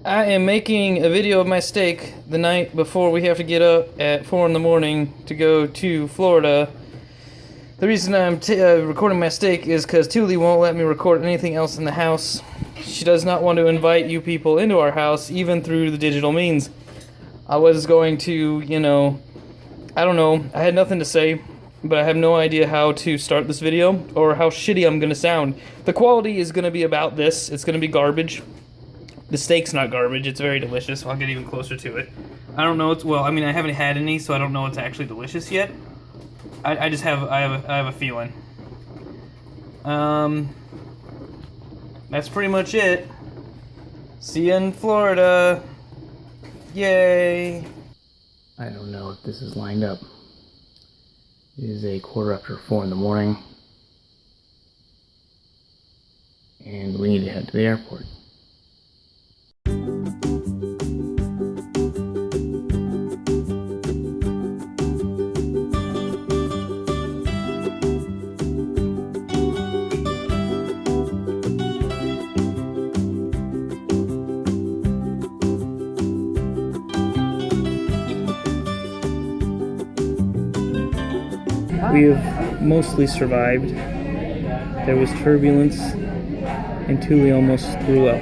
I am making a video of my steak the night before we have to get up at 4 in the morning to go to Florida. The reason I'm recording my steak is because Tuuli won't let me record anything else in the house. She does not want to invite you people into our house, even through the digital means. I was going to, I don't know, I had nothing to say, but I have no idea how to start this video or how shitty I'm going to sound. The quality is going to be about this. It's going to be garbage. The steak's not garbage. It's very delicious. I'll get even closer to it. I don't know. I haven't had any, so I don't know it's actually delicious yet. I have a feeling. That's pretty much it. See you in Florida. Yay. I don't know if this is lined up. It is a 4:15 in the morning. And we need to head to the airport. We have mostly survived. There was turbulence, and Tuuli almost threw up.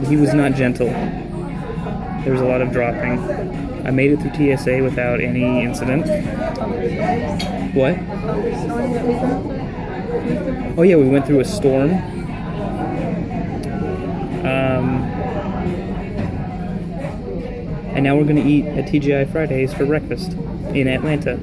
He was not gentle. There was a lot of dropping. I made it through TSA without any incident. What? Oh yeah, we went through a storm. And now we're going to eat at TGI Fridays for breakfast in Atlanta.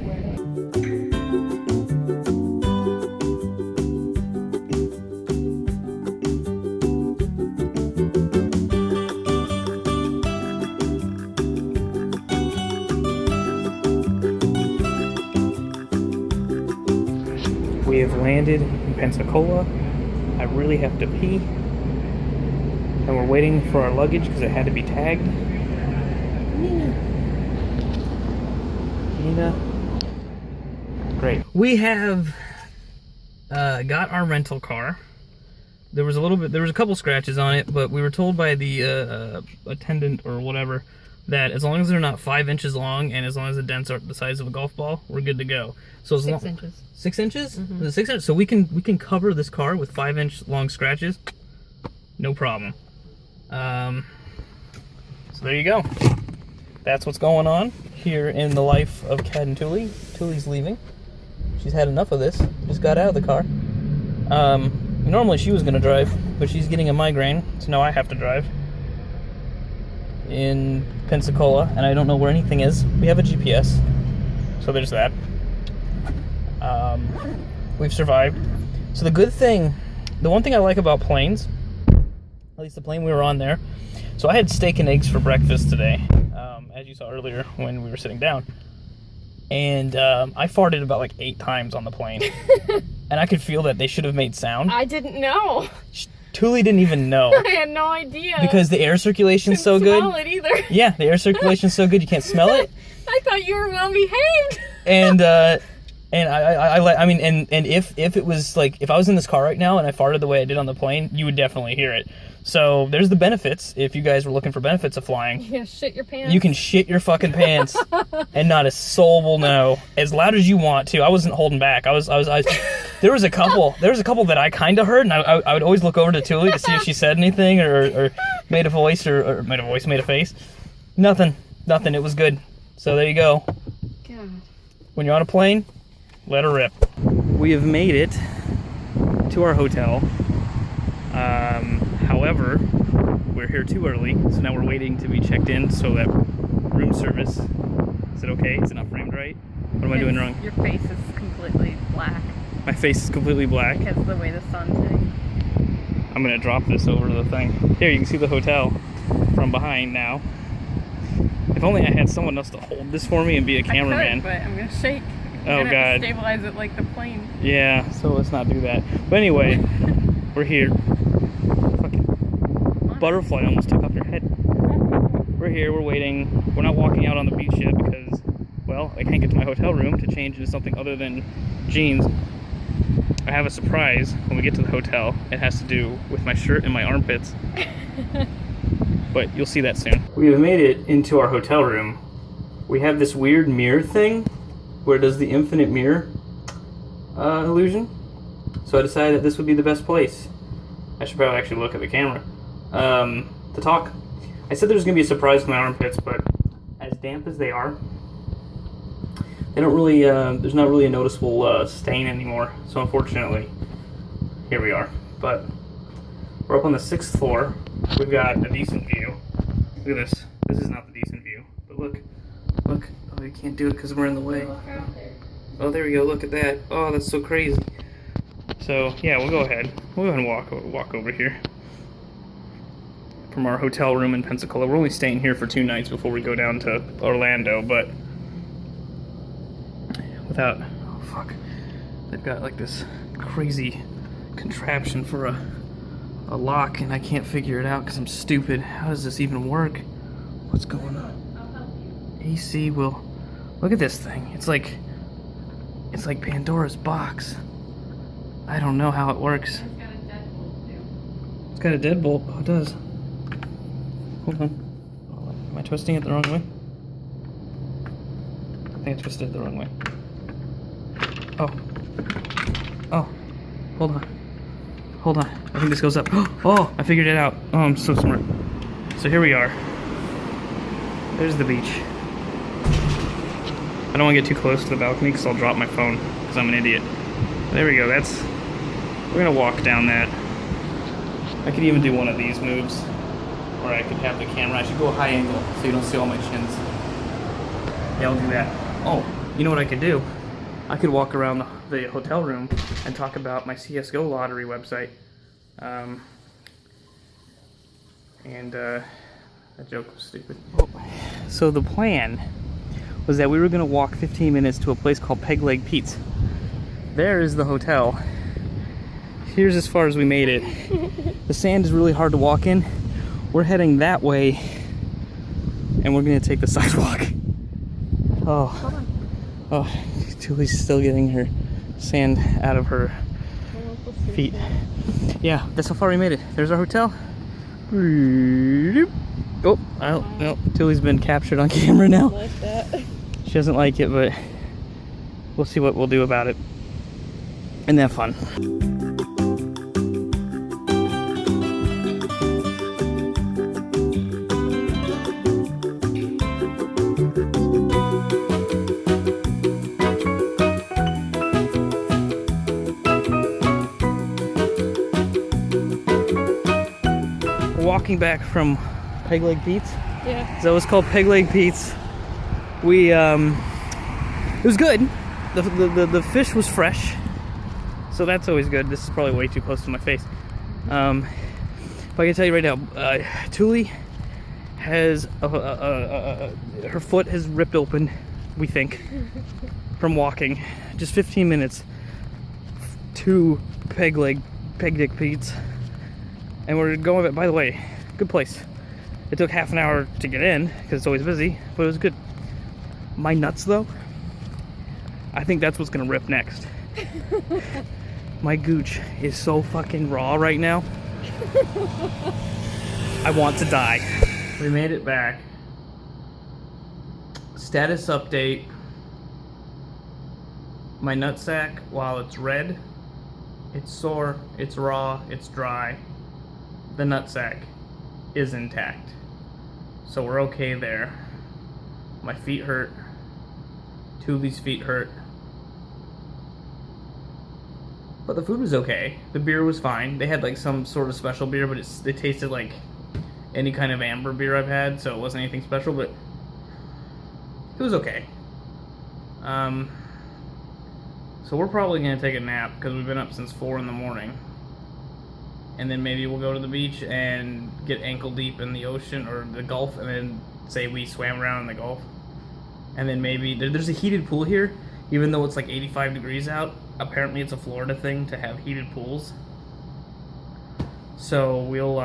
We have landed in Pensacola. I really have to pee. And we're waiting for our luggage because it had to be tagged. Nina. Great. We have got our rental car. There was a couple scratches on it, but we were told by the attendant or whatever that as long as they're not 5 inches long and as long as the dents are the size of a golf ball, we're good to go. So 6 inches. 6 inches? Mm-hmm. Is it 6 inches? So we can cover this car with 5-inch long scratches. No problem. So there you go. That's what's going on here in the life of Khad and Tuuli. Tuuli's leaving. She's had enough of this. Just got out of the car. Normally she was going to drive, but she's getting a migraine, so now I have to drive. In Pensacola, and I don't know where anything is. We have a GPS, so there's that. We've survived. So the one thing I like about planes, at least the plane we were on there, so I had steak and eggs for breakfast today, as you saw earlier when we were sitting down. And I farted about like 8 times on the plane. And I could feel that they should have made sound. I didn't know. Tuuli didn't even know. I had no idea. Because the air circulation's so good. Smell it either. Yeah, the air circulation's so good you can't smell it. I thought you were well behaved. And if it was like, if I was in this car right now and I farted the way I did on the plane, you would definitely hear it. So there's the benefits. If you guys were looking for benefits of flying, You can shit your pants. you can shit your fucking pants, and not a soul will know. As loud as you want to. I wasn't holding back. There was a couple that I kind of heard, and I would always look over to Tuuli to see if she said anything or made a voice or made a face. Nothing. It was good. So there you go. God. When you're on a plane, let her rip. We have made it to our hotel. However, we're here too early, so now we're waiting to be checked in so that room service. Is it okay? Is it not framed right? What am I doing wrong? Your face is completely black. My face is completely black. Because of the way the sun's hitting. I'm gonna drop this over the thing. Here, you can see the hotel from behind now. If only I had someone else to hold this for me and be a cameraman. I could, but I'm gonna shake. Oh I'm gonna God. have to stabilize it like the plane. Yeah, so let's not do that. But anyway, we're here. Fucking butterfly almost took off your head. We're here, we're waiting. We're not walking out on the beach yet because, well, I can't get to my hotel room to change into something other than jeans. I have a surprise when we get to the hotel. It has to do with my shirt and my armpits. But you'll see that soon. We have made it into our hotel room. We have this weird mirror thing where it does the infinite mirror illusion. So I decided that this would be the best place. I should probably actually look at the camera to talk. I said there's gonna be a surprise with my armpits, but as damp as they are, they don't really. There's not really a noticeable stain anymore. So unfortunately, here we are. But we're up on the 6th floor. We've got a decent view. Look at this. This is not the decent view, but look. Oh, you can't do it because we're in the way. Oh, there we go. Look at that. Oh, that's so crazy. So yeah, we'll go ahead. We'll go ahead and walk over here from our hotel room in Pensacola. We're only staying here for 2 nights before we go down to Orlando, but without. Oh fuck! They've got like this crazy contraption for a lock, and I can't figure it out because I'm stupid. How does this even work? What's going on? AC will. Look at this thing. It's like Pandora's box. I don't know how it works. It's got a deadbolt. Oh, it does. Hold on. Am I twisting it the wrong way? I think I twisted it the wrong way. Oh. Hold on. I think this goes up. Oh, I figured it out. Oh, I'm so smart. So here we are. There's the beach. I don't want to get too close to the balcony because I'll drop my phone because I'm an idiot. There we go. We're going to walk down that. I could even do one of these moves where I could have the camera. I should go a high angle so you don't see all my chins. Yeah, I'll do that. Oh, you know what I could do? I could walk around the hotel room and talk about my CSGO lottery website. That joke was stupid. So the plan was that we were going to walk 15 minutes to a place called Peg Leg Pete's. There is the hotel. Here's as far as we made it. The sand is really hard to walk in. We're heading that way, and we're going to take the sidewalk. Oh, Tuuli's still getting her sand out of her feet. Yeah, that's how far we made it. There's our hotel. Oh, no, Tuuli's been captured on camera now. Like that. She doesn't like it, but we'll see what we'll do about it. And have fun. Walking back from Peg Leg Pete's. Yeah. So it was called Peg Leg Pete's. We it was good. The fish was fresh, so that's always good. This is probably way too close to my face. But I can tell you right now, Tuuli has her foot has ripped open. We think from walking just 15 minutes to Peg Dick Pete's. And we're going, by the way, good place. It took half an hour to get in, because it's always busy, but it was good. My nuts, though, I think that's what's gonna rip next. My gooch is so fucking raw right now. I want to die. We made it back. Status update. My nutsack, while it's red, it's sore, it's raw, it's dry. The nutsack is intact, so we're okay there. My feet hurt. Tuuli's feet hurt, but the food was okay. The beer was fine. They had like some sort of special beer, but it tasted like any kind of amber beer I've had, so it wasn't anything special, but it was okay. So we're probably gonna take a nap because we've been up since 4 in the morning. And then maybe we'll go to the beach and get ankle deep in the ocean or the Gulf, and then say we swam around in the Gulf. And then maybe there's a heated pool here, even though it's like 85 degrees out. Apparently it's a Florida thing to have heated pools. So we'll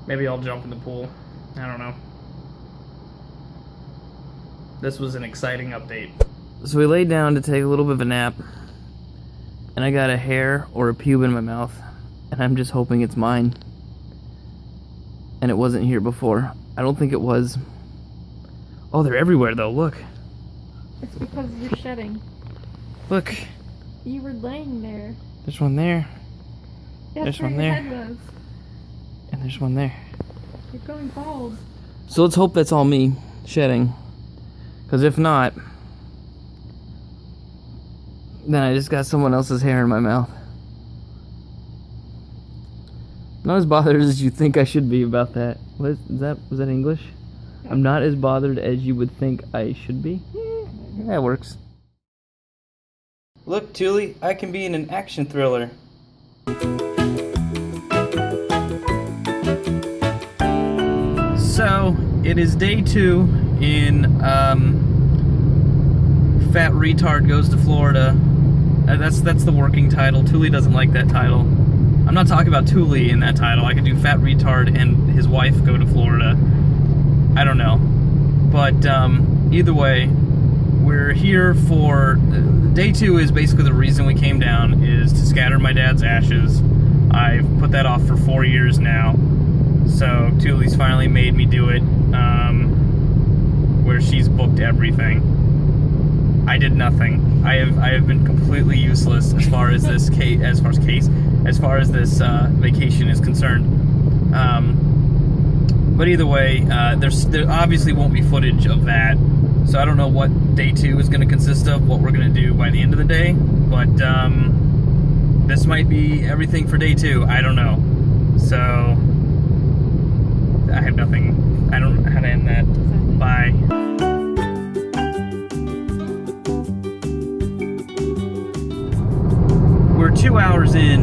maybe I'll jump in the pool. I don't know. This was an exciting update. So we laid down to take a little bit of a nap, and I got a hair or a pube in my mouth, and I'm just hoping it's mine. And it wasn't here before. I don't think it was. Oh, they're everywhere though, look. It's because you're shedding. Look. You were laying there. There's one there. That's There's where one your there. head was. And there's one there. You're going bald. So let's hope that's all me shedding. Because if not, then I just got someone else's hair in my mouth. Not as bothered as you think I should be about that. Was that English? I'm not as bothered as you would think I should be. That works. Look, Tuuli, I can be in an action thriller. So, it is day 2 in Fat Retard Goes to Florida. That's the working title. Tuuli doesn't like that title. I'm not talking about Tuuli in that title. I could do Fat Retard and his wife go to Florida. I don't know. But either way, we're here for... Day 2 is basically the reason we came down, is to scatter my dad's ashes. I've put that off for 4 years now. So Tuuli's finally made me do it, where she's booked everything. I did nothing. I have been completely useless as far as this vacation is concerned. But either way, there obviously won't be footage of that. So I don't know what day 2 is going to consist of, what we're going to do by the end of the day. But this might be everything for day 2. I don't know. So I have nothing. I don't know how to end that. Bye. We're 2 hours in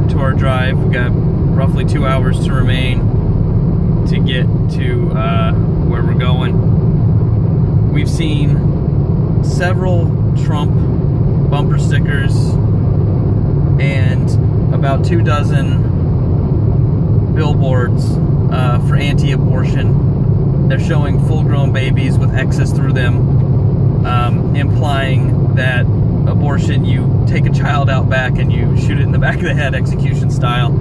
to our drive. We've got roughly 2 hours to remain to get to where we're going. We've seen several Trump bumper stickers and about 24 billboards for anti-abortion. They're showing full-grown babies with X's through them, implying that abortion, you take a child out back and you shoot it in the back of the head, execution style.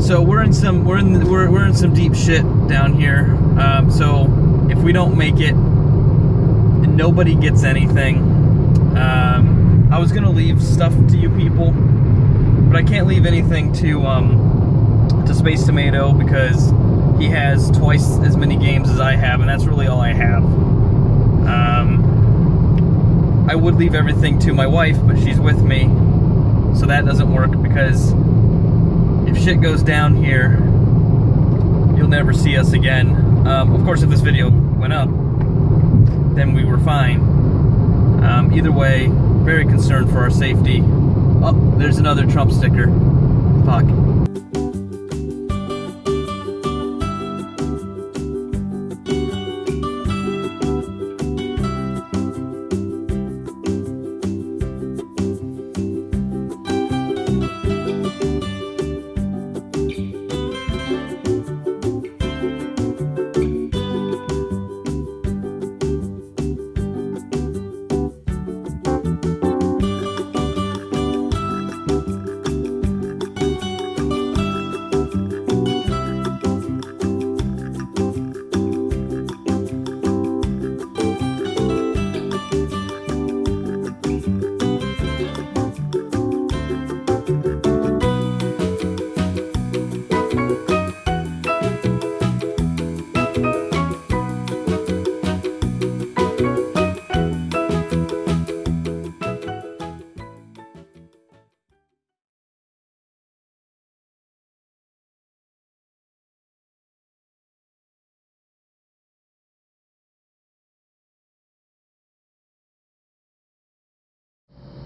So we're in some deep shit down here. So if we don't make it, nobody gets anything. I was gonna leave stuff to you people, but I can't leave anything to Space Tomato because he has twice as many games as I have, and that's really all I have. I would leave everything to my wife, but she's with me, so that doesn't work because if shit goes down here, you'll never see us again. Of course, if this video went up, then we were fine. Either way, very concerned for our safety. Oh, there's another Trump sticker. Fuck.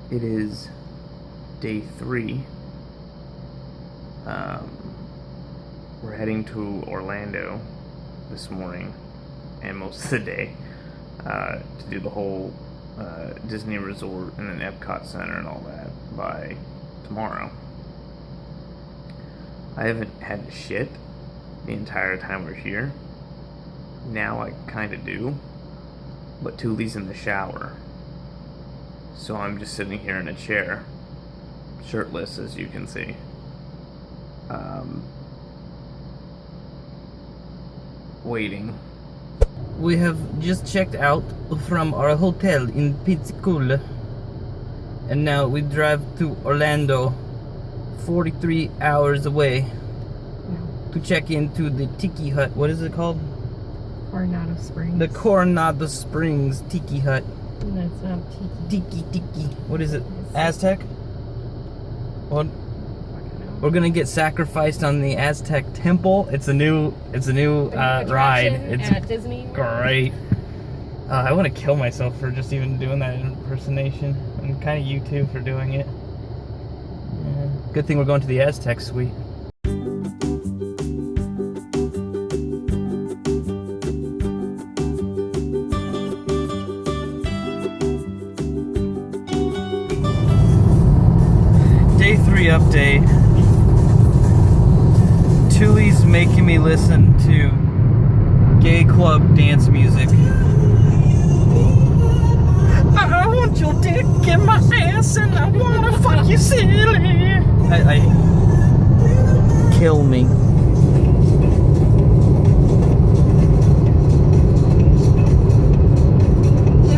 It is day 3. We're heading to Orlando this morning and most of the day to do the whole Disney Resort and then Epcot Center and all that by tomorrow. I haven't had to shit the entire time we're here. Now I kind of do, but Tuuli's in the shower. So I'm just sitting here in a chair, shirtless as you can see. Waiting. We have just checked out from our hotel in Pensacola, and now we drive to Orlando, 43 hours away, to check into the Tiki Hut. What is it called? Coronado Springs. The Coronado Springs Tiki Hut. No, it's not tiki. Tiki. What is it? Aztec? What? We're gonna get sacrificed on the Aztec temple. It's a new ride. It's at Disney. Great. I want to kill myself for just even doing that impersonation, and kind of you too for doing it. Yeah. Good thing we're going to the Aztec suite. Day 3 update. Tuuli's making me listen to gay club dance music. I want your dick in my ass and I wanna fuck you silly. I kill me.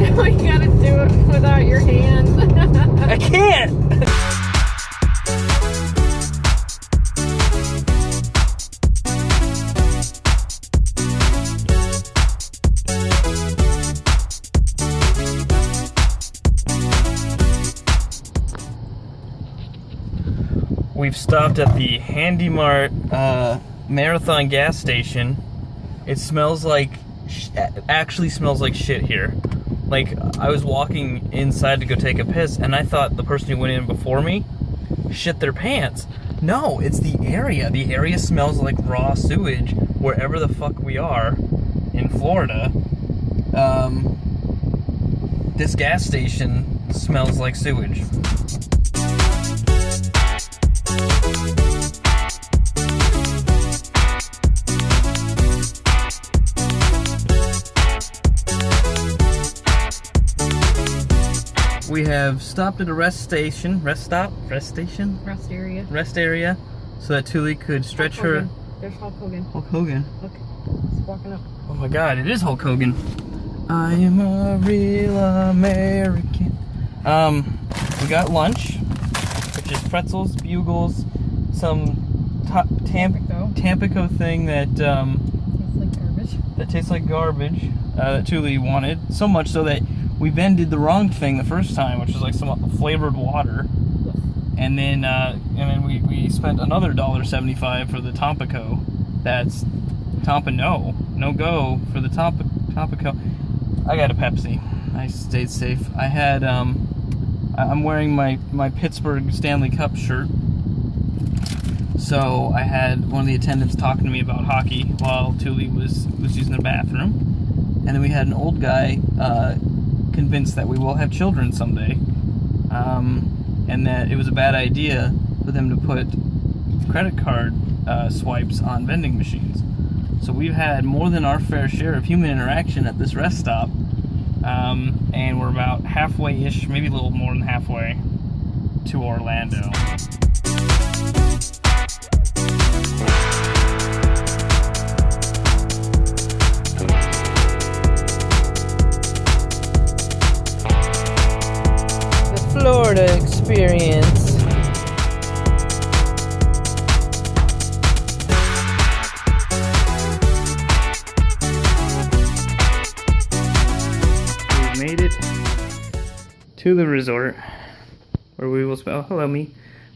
No, you gotta do it without your hand. I can't! We've stopped at the Handy Mart Marathon gas station. It smells like, actually smells like shit here. Like, I was walking inside to go take a piss, and I thought the person who went in before me shit their pants. No, it's the area. The area smells like raw sewage wherever the fuck we are in Florida. This gas station smells like sewage. We have stopped at a rest area, so that Tuuli could stretch her. There's Hulk Hogan. Hulk Hogan. Look, he's walking up. Oh my God, it is Hulk Hogan. I am a real American. We got lunch, which is pretzels, bugles, some Tampico thing that tastes like garbage. That Tuuli wanted so much so that we then did the wrong thing the first time, which was like some flavored water, and then we spent another $1.75 for the Tampico. That's no go for the Tampico. I got a Pepsi. I stayed safe. I had I'm wearing my Pittsburgh Stanley Cup shirt, so I had one of the attendants talking to me about hockey while Tuuli was using the bathroom, and then we had an old guy convinced that we will have children someday, and that it was a bad idea for them to put credit card swipes on vending machines. So we've had more than our fair share of human interaction at this rest stop, and we're about halfway-ish, maybe a little more than halfway, to Orlando. Florida experience. We've made it to the resort where we will spend,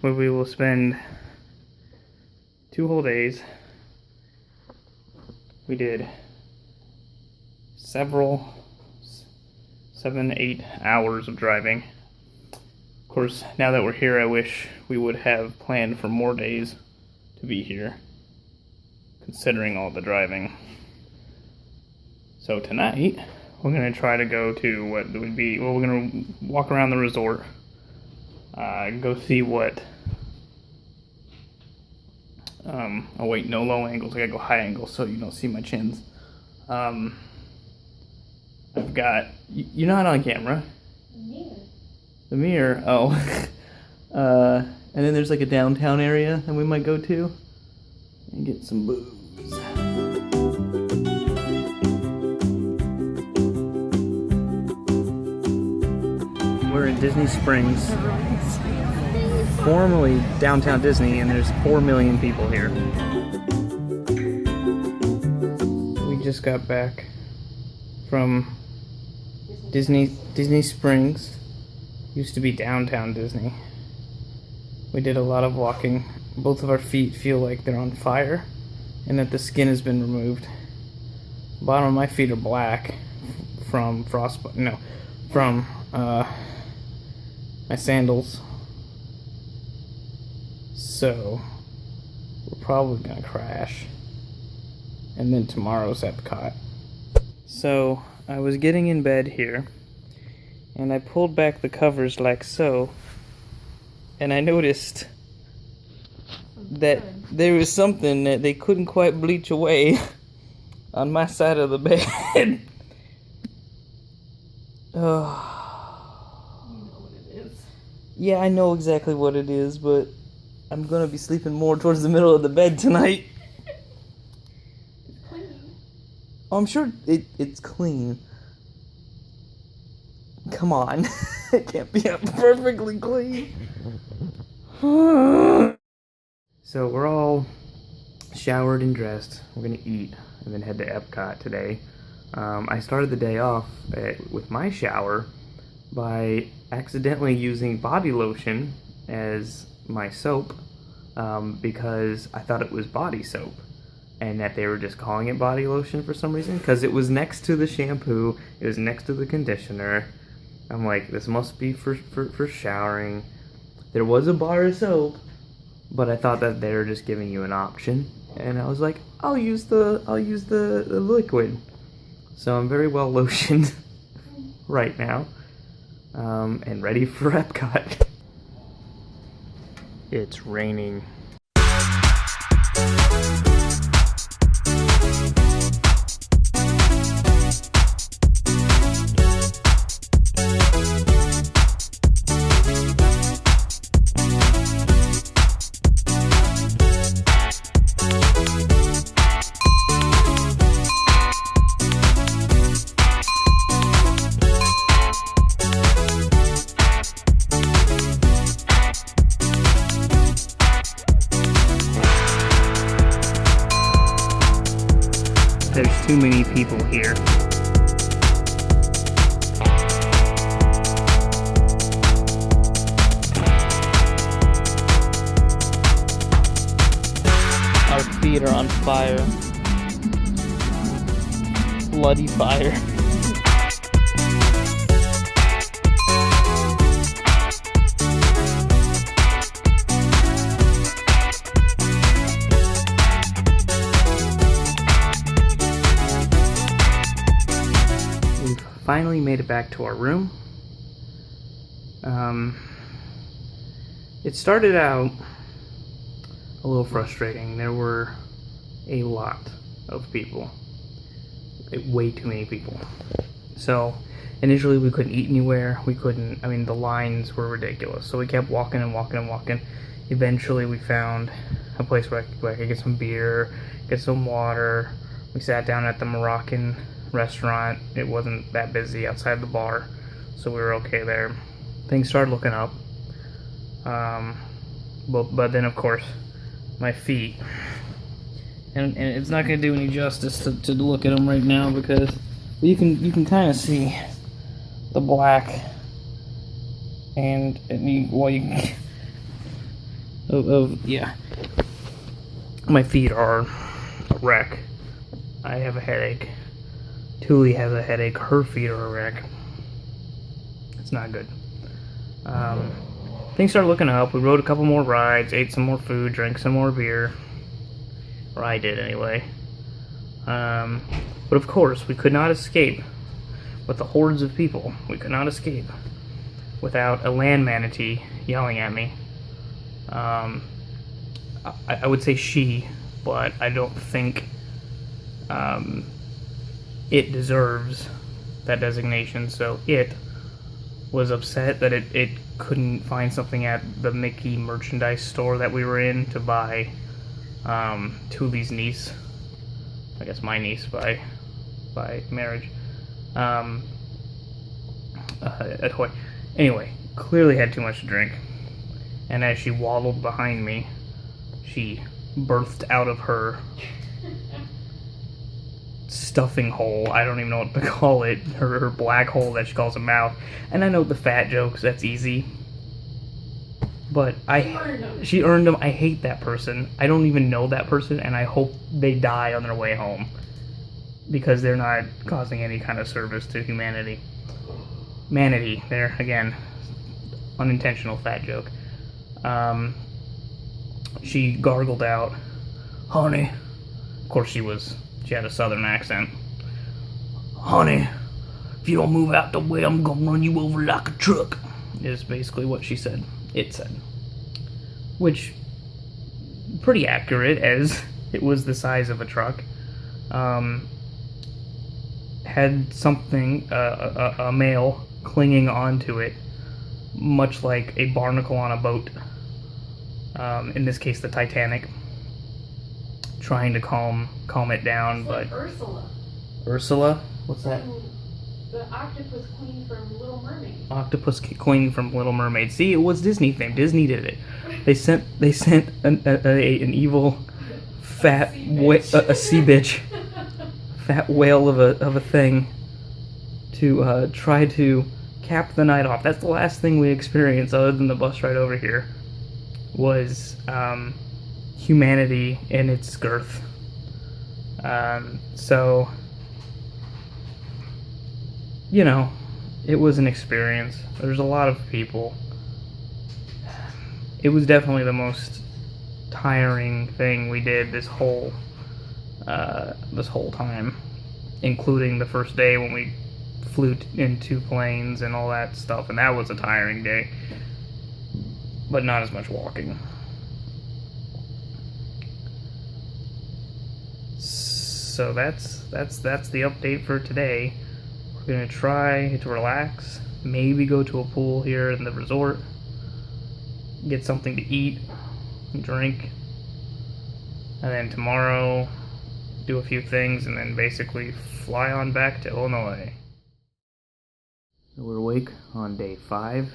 where we will spend 2 whole days. We did 7-8 hours of driving. Of course, now that we're here, I wish we would have planned for more days to be here, considering all the driving. So tonight, we're going to try to go to what would be, well, we're going to walk around the resort, go see what, oh wait, no low angles, I gotta go high angles so you don't see my chins. I've got, you're not on camera. The mirror. Oh. And then there's like a downtown area that we might go to and get some booze. We're in Disney Springs, formerly downtown Disney, and there's 4 million people here. We just got back from Disney Springs. Used to be downtown Disney. We did a lot of walking. Both of our feet feel like they're on fire and that the skin has been removed. The bottom of my feet are black from frostbite. No, from my sandals. So we're probably gonna crash. And then tomorrow's Epcot. So I was getting in bed here and I pulled back the covers like so, and I noticed that there was something that they couldn't quite bleach away on my side of the bed. Oh. Yeah, I know exactly what it is, but I'm gonna be sleeping more towards the middle of the bed tonight. It's clean. Oh, I'm sure it's clean. Come on. It can't be perfectly clean. So we're all showered and dressed. We're gonna eat and then head to Epcot today. I started the day off with my shower by accidentally using body lotion as my soap because I thought it was body soap and that they were just calling it body lotion for some reason because it was next to the shampoo, it was next to the conditioner. I'm like, this must be for showering. There was a bar of soap, but I thought that they were just giving you an option, and I was like, I'll use the liquid. So I'm very well lotioned right now. And ready for Epcot. It's raining. There's too many people here. Our feet are on fire. Bloody fire. Finally made it back to our room. It started out a little frustrating. There were a lot of people. Way too many people. So initially we couldn't eat anywhere. The lines were ridiculous. So we kept walking and walking and walking. Eventually we found a place where I could get some beer, get some water. We sat down at the Moroccan restaurant. It wasn't that busy outside the bar, so we were okay there. Things started looking up, but then of course my feet, and it's not going to do any justice to look at them right now because you can kind of see the black my feet are a wreck. I have a headache. Tuuli has a headache. Her feet are a wreck. It's not good. Things started looking up. We rode a couple more rides, ate some more food, drank some more beer. Or I did anyway. But of course, we could not escape with the hordes of people. We could not escape without a land manatee yelling at me. I would say she, but I don't think it deserves that designation, so it was upset that it couldn't find something at the Mickey merchandise store that we were in to buy Tuuli's niece. I guess my niece by marriage. A toy. Anyway, clearly had too much to drink. And as she waddled behind me, she birthed out of her stuffing hole, I don't even know what to call it, her black hole that she calls a mouth. And I know the fat jokes, that's easy. But she earned them. I hate that person. I don't even know that person, and I hope they die on their way home. Because they're not causing any kind of service to humanity. Manatee, there, again, unintentional fat joke. She gargled out, "Honey," of course she had a southern accent. "Honey, if you don't move out the way, I'm gonna run you over like a truck," is basically what she said. It said. Which, pretty accurate, as it was the size of a truck. Had something, a male, clinging onto it, much like a barnacle on a boat. In this case, the Titanic. Trying to calm it down, it's but... like Ursula. Ursula? What's that? The octopus queen from Little Mermaid. Octopus queen from Little Mermaid. See, it was Disney thing. Disney did it. They sent an evil, fat, a sea bitch, fat whale of a thing to try to cap the night off. That's the last thing we experienced, other than the bus ride over here, was humanity in its girth. So, you know, it was an experience. There's a lot of people. It was definitely the most tiring thing we did this whole time, including the first day when we flew in 2 planes and all that stuff, and that was a tiring day, but not as much walking. So that's the update for today. We're gonna try to relax, maybe go to a pool here in the resort, get something to eat and drink, and then tomorrow do a few things, and then basically fly on back to Illinois. So we're awake on day 5,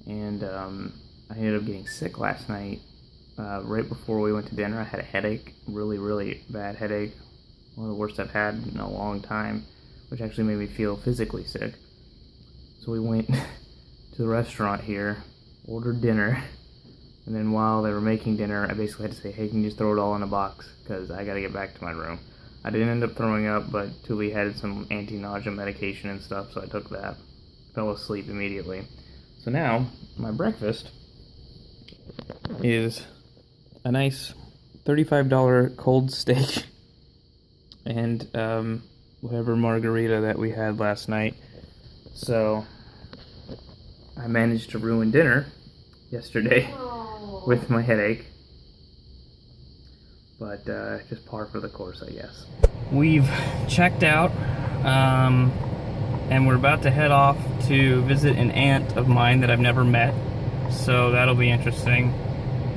and I ended up getting sick last night. Right before we went to dinner, I had a headache, really bad headache, one of the worst I've had in a long time, which actually made me feel physically sick. So we went to the restaurant here, ordered dinner, and then while they were making dinner, I basically had to say, "Hey, can you just throw it all in a box, because I gotta get back to my room." I didn't end up throwing up, but Tuuli had some anti-nausea medication and stuff, so I took that. Fell asleep immediately. So now, my breakfast is a nice $35 cold steak and whatever margarita that we had last night. So I managed to ruin dinner yesterday with my headache, but just par for the course, I guess. We've checked out, and we're about to head off to visit an aunt of mine that I've never met, so that'll be interesting.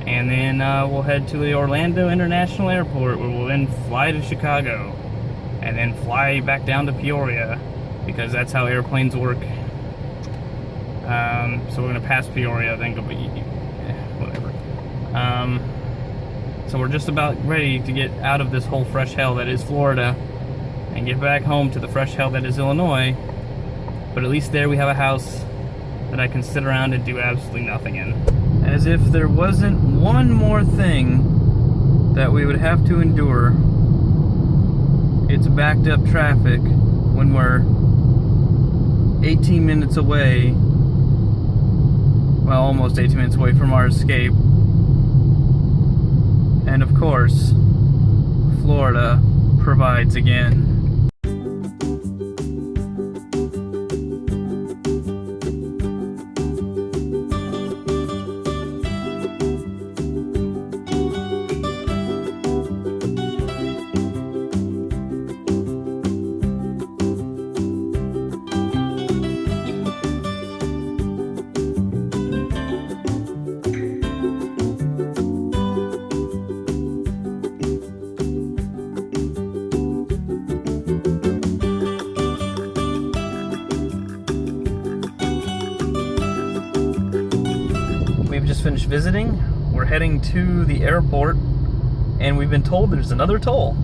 And then we'll head to the Orlando International Airport, where we'll then fly to Chicago, and then fly back down to Peoria, because that's how airplanes work. So we're gonna pass Peoria, then go, whatever. So we're just about ready to get out of this whole fresh hell that is Florida, and get back home to the fresh hell that is Illinois. But at least there we have a house that I can sit around and do absolutely nothing in. As if there wasn't one more thing that we would have to endure. It's backed up traffic when we're 18 minutes away, well, almost 18 minutes away from our escape. And of course, Florida provides again. finished visiting. We're heading to the airport, and we've been told there's another toll.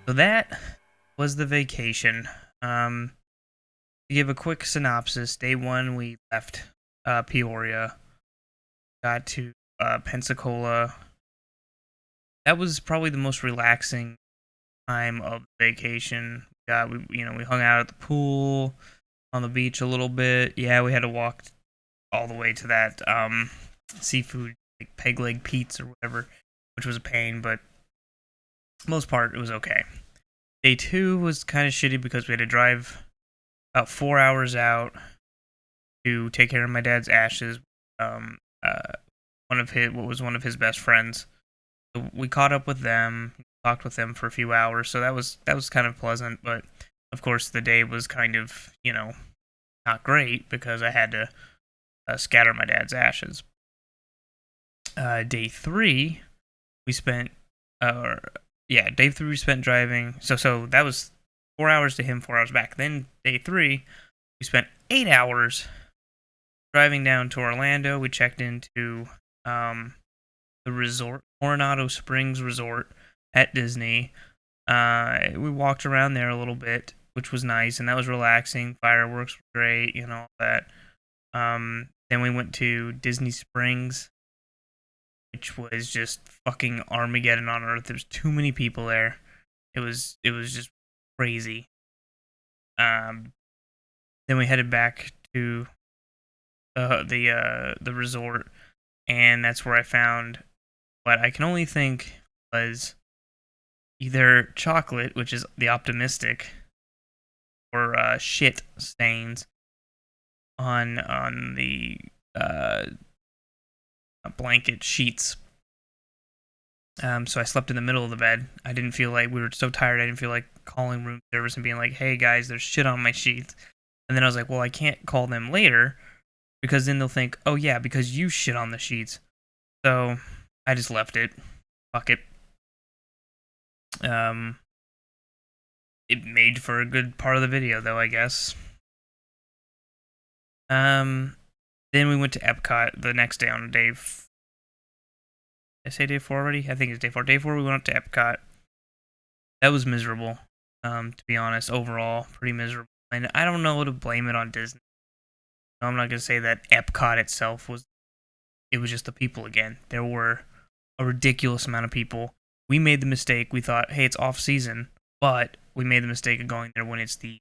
So that was the vacation. To give a quick synopsis, day one we left Peoria, got to Pensacola. That was probably the most relaxing time of the vacation. We hung out at the pool, on the beach a little bit. Yeah, we had to walk all the way to that seafood, like peg leg Pete's or whatever, which was a pain, but most part it was okay. Day two was kind of shitty because we had to drive about 4 hours out to take care of my dad's ashes. One of his best friends. So we caught up with them, talked with them for a few hours. So that was kind of pleasant. But of course, the day was kind of not great because I had to scatter my dad's ashes. Day three, we spent driving. So that was 4 hours to him, 4 hours back. Then day three, we spent 8 hours driving down to Orlando. We checked into the resort, Coronado Springs Resort at Disney. We walked around there a little bit, which was nice, and that was relaxing. Fireworks were great, all that. Then we went to Disney Springs, which was just fucking Armageddon on Earth. There's too many people there. It was just crazy. Then we headed back to the resort, and that's where I found what I can only think was either chocolate, which is the optimistic, or shit stains on the blanket sheets. So I slept in the middle of the bed. We were so tired, I didn't feel like calling room service and being like, hey guys, there's shit on my sheets. And then I was like, well, I can't call them later because then they'll think, oh yeah, because you shit on the sheets. So I just left it. Fuck it. It made for a good part of the video though, I guess. Then we went to Epcot the next day on day. Did I say day 4 already? I think it's day 4. Day 4 we went up to Epcot. That was miserable. To be honest, overall, pretty miserable. And I don't know to blame it on Disney. I'm not gonna say that Epcot itself was. It was just the people again. There were a ridiculous amount of people. We made the mistake. We thought, hey, it's off season, but we made the mistake of going there when it's the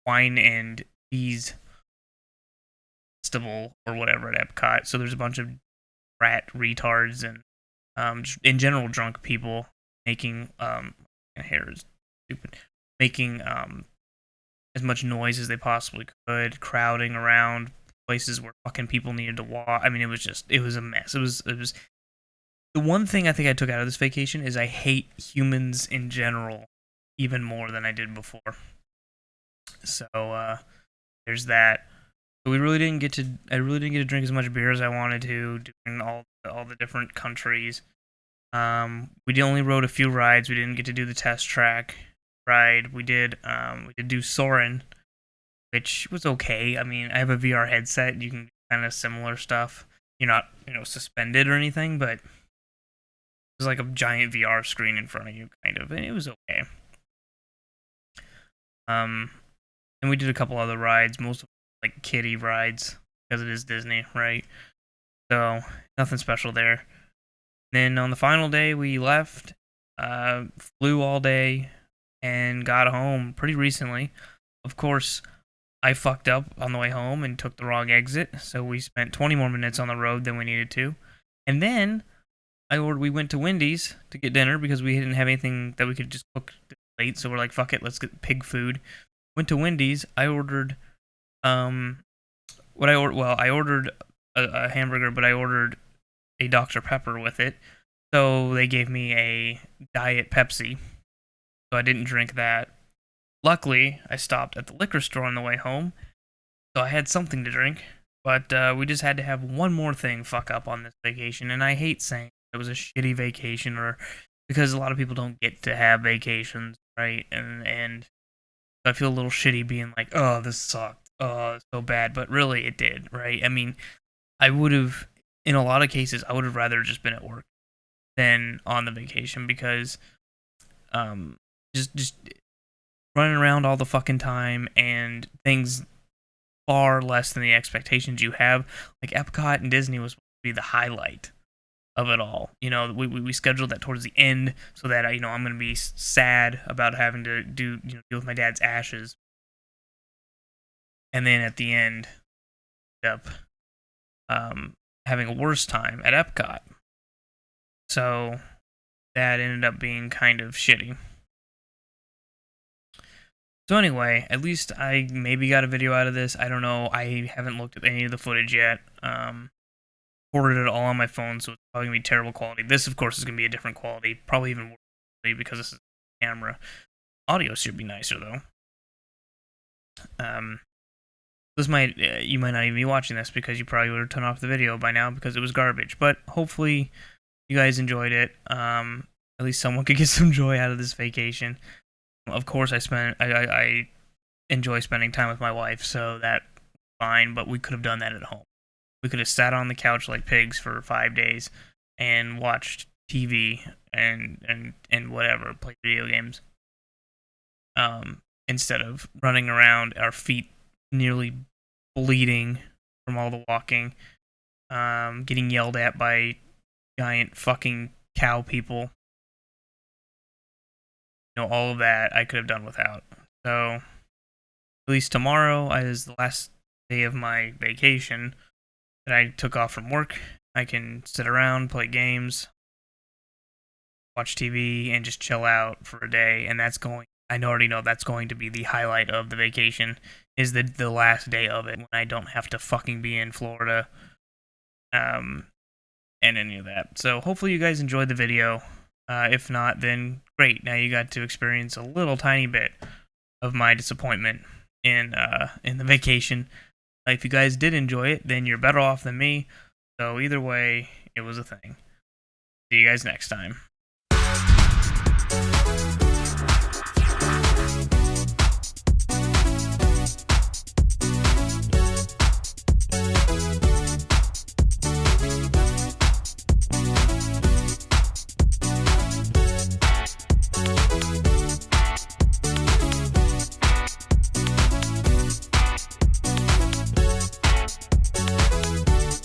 wine and cheese festival or whatever at Epcot. So there's a bunch of retards and in general drunk people making my hair is stupid, making as much noise as they possibly could, crowding around, places where fucking people needed to walk. I mean, it was a mess. It was the one thing I think I took out of this vacation is I hate humans in general even more than I did before. So there's that. But I really didn't get to drink as much beer as I wanted to during all the different countries. We only rode a few rides. We didn't get to do the test track ride. We did do Soarin', which was okay. I mean, I have a VR headset. You can do kind of similar stuff. You're not, suspended or anything, but it was like a giant VR screen in front of you, kind of, and it was okay. And we did a couple other rides, most of them like kiddie rides, because it is Disney, right? So, nothing special there. Then on the final day, we left, flew all day, and got home pretty recently. Of course, I fucked up on the way home and took the wrong exit, so we spent 20 more minutes on the road than we needed to. And then we went to Wendy's to get dinner because we didn't have anything that we could just cook late, so we're like, fuck it, let's get pig food. Went to Wendy's. I ordered, I ordered a hamburger, but I ordered a Dr. Pepper with it. So they gave me a Diet Pepsi. So I didn't drink that. Luckily, I stopped at the liquor store on the way home, so I had something to drink. But we just had to have one more thing fuck up on this vacation, and I hate saying it was a shitty vacation, or because a lot of people don't get to have vacations, right? And I feel a little shitty being like, oh, this sucked, oh, it's so bad, but really it did, right? I mean, I would have, in a lot of cases, I would have rather just been at work than on the vacation, because just running around all the fucking time and things far less than the expectations you have. Like Epcot and Disney was supposed to be the highlight of it all. We scheduled that towards the end so that I'm going to be sad about having to deal with my dad's ashes. And then at the end, end up having a worse time at Epcot. So that ended up being kind of shitty. So anyway, at least I maybe got a video out of this. I don't know. I haven't looked at any of the footage yet. Recorded it all on my phone, so it's probably going to be terrible quality. This, of course, is going to be a different quality. Probably even worse quality because this is a camera. Audio should be nicer, though. You might not even be watching this because you probably would have turned off the video by now because it was garbage. But hopefully you guys enjoyed it. At least someone could get some joy out of this vacation. Of course, I enjoy spending time with my wife, so that's fine, but we could have done that at home. We could have sat on the couch like pigs for 5 days and watched TV and whatever, play video games. Instead of running around, our feet nearly bleeding from all the walking, getting yelled at by giant fucking cow people. All of that I could have done without. So, at least tomorrow is the last day of my vacation that I took off from work. I can sit around, play games, watch TV, and just chill out for a day. And I already know that's going to be the highlight of the vacation, is the last day of it, when I don't have to fucking be in Florida, and any of that. So, hopefully you guys enjoyed the video. If not, then great. Now you got to experience a little tiny bit of my disappointment in the vacation. If you guys did enjoy it, then you're better off than me. So either way, it was a thing. See you guys next time.